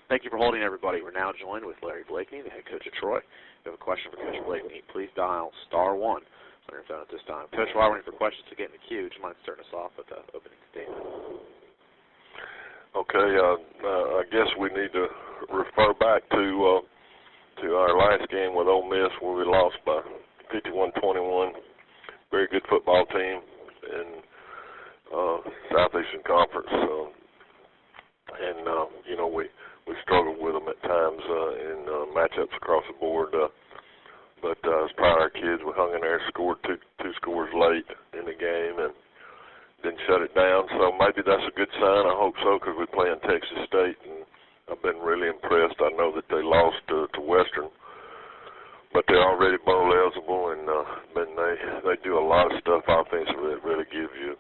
Thank you for holding, everybody. We're now joined with Larry Blakeney, the head coach of Troy. If you have a question for Coach Blakeney, please dial *1 on your phone at this time. Coach, while we're waiting for questions to get in the queue, would you mind starting us off with the opening statement? Okay, I guess we need to refer back to our last game with Ole Miss where we lost by 51-21. Very good football team in Southeastern Conference. We struggled with them at times in matchups across the board. But I was proud of our kids. We hung in there, scored two scores late in the game, and didn't shut it down. So maybe that's a good sign. I hope so, because we're playing Texas State, and I've been really impressed. I know that they lost to Western, but they're already bowl eligible, and they do a lot of stuff offensively that really gives you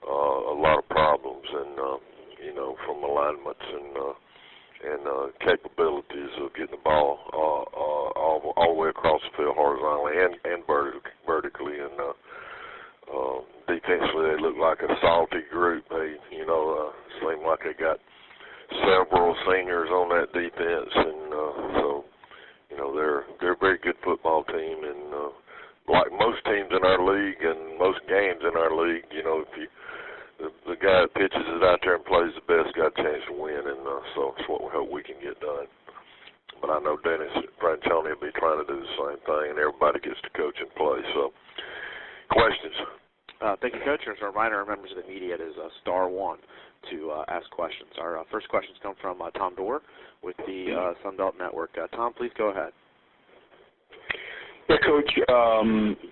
a lot of problems, and from alignments and capabilities of getting the ball all the way across the field horizontally and vertically. And defensively, they look like a salty group. They, seem like they got several seniors on that defense, and so they're a very good football team. And like most teams in our league and most games in our league, if the guy that pitches it out there and plays the best got a chance to win, and so it's what we hope we can get done. But I know Dennis Franchione will be trying to do the same thing, and everybody gets to coach and play. So, questions? Thank you, Coach. As a reminder, members of the media, it is *1 to ask questions. Our first questions come from Tom Dorr with the Sunbelt Network. Tom, please go ahead. Yeah, Coach,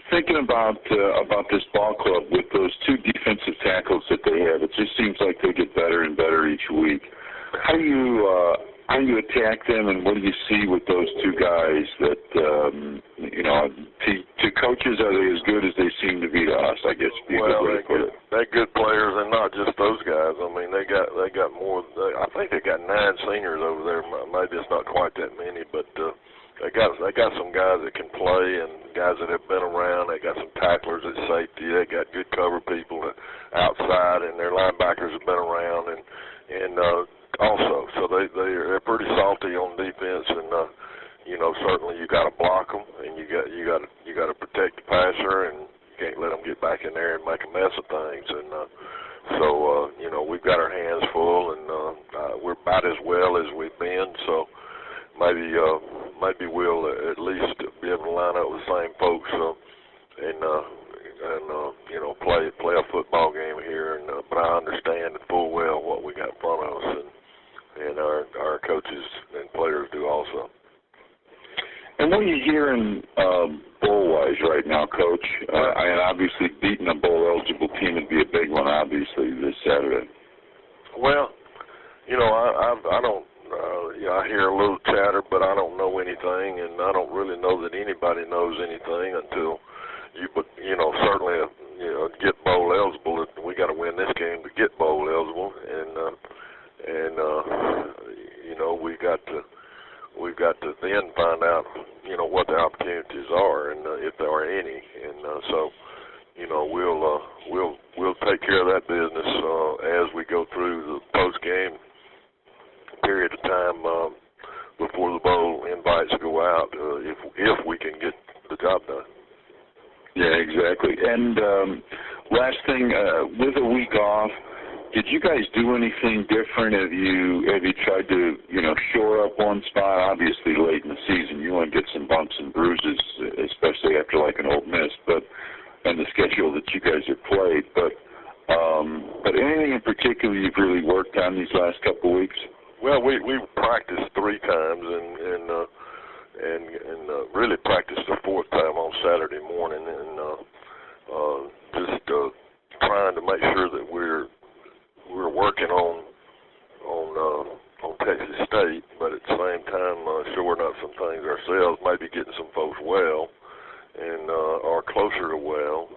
thinking about this ball club with those two defensive tackles that they have, it just seems like they get better and better each week. How do you attack them, and what do you see with those two guys that, to coaches, are they as good as they seem to be to us, I guess? Well, they're good players, and not just those guys. I mean, they got more. I think they got 9 seniors over there. Maybe it's not quite that many, but they got some guys that can play and guys that have been around. They got some tacklers at safety. They got good cover people outside, and their linebackers have been around, and also, so they're pretty salty on defense, and certainly you got to block them, and you got to protect the passer, and you can't let them get back in there and make a mess of things, and so we've got our hands full, and we're about as well as we've been, so maybe we'll at least be able to line up with the same folks and play a football game here, but I understand full well what we got in front of us, and our coaches and players do also. And what are you hearing bowl-wise right now, Coach? And obviously beating a bowl-eligible team would be a big one, obviously, this Saturday. Well, I don't. I hear a little chatter, but I don't know anything, and I don't really know that anybody knows anything until certainly get bowl eligible. We got to win this game to get bowl eligible, and we've got to then find out what the opportunities are and if there are any, and so we'll take care of that business as we go through the post game period of time before the bowl invites go out, if we can get the job done. Yeah, exactly. And last thing, with a week off, did you guys do anything different? Have you tried to shore up one spot? Obviously, late in the season, you want to get some bumps and bruises, especially after like an Ole Miss, and the schedule that you guys have played. But anything in particular you've really worked on these last couple of weeks? Well, we practiced 3 times and really practiced the 4th time on Saturday morning, and just trying to make sure that we're working on Texas State, but at the same time shoring up some things ourselves, maybe getting some folks well and or closer to well,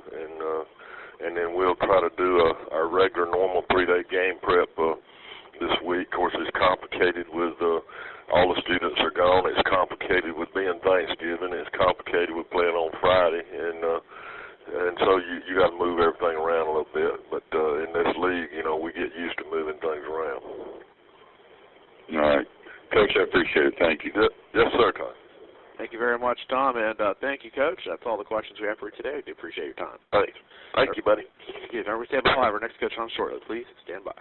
and then we'll try to do our regular normal 3-day game prep this week. Of course, it's complicated with all the students are gone. It's complicated with being Thanksgiving. It's complicated with playing on Friday, and so you got to move everything around a little bit. But in this league, we get used to moving things around. All right. Coach. I appreciate it. Thank you. Yes, sir, Con. Thank you very much, Tom, and thank you, Coach. That's all the questions we have for you today. We do appreciate your time. Thank you, buddy. Yeah, remember, stand by. We'll have our next coach on shortly. Please stand by.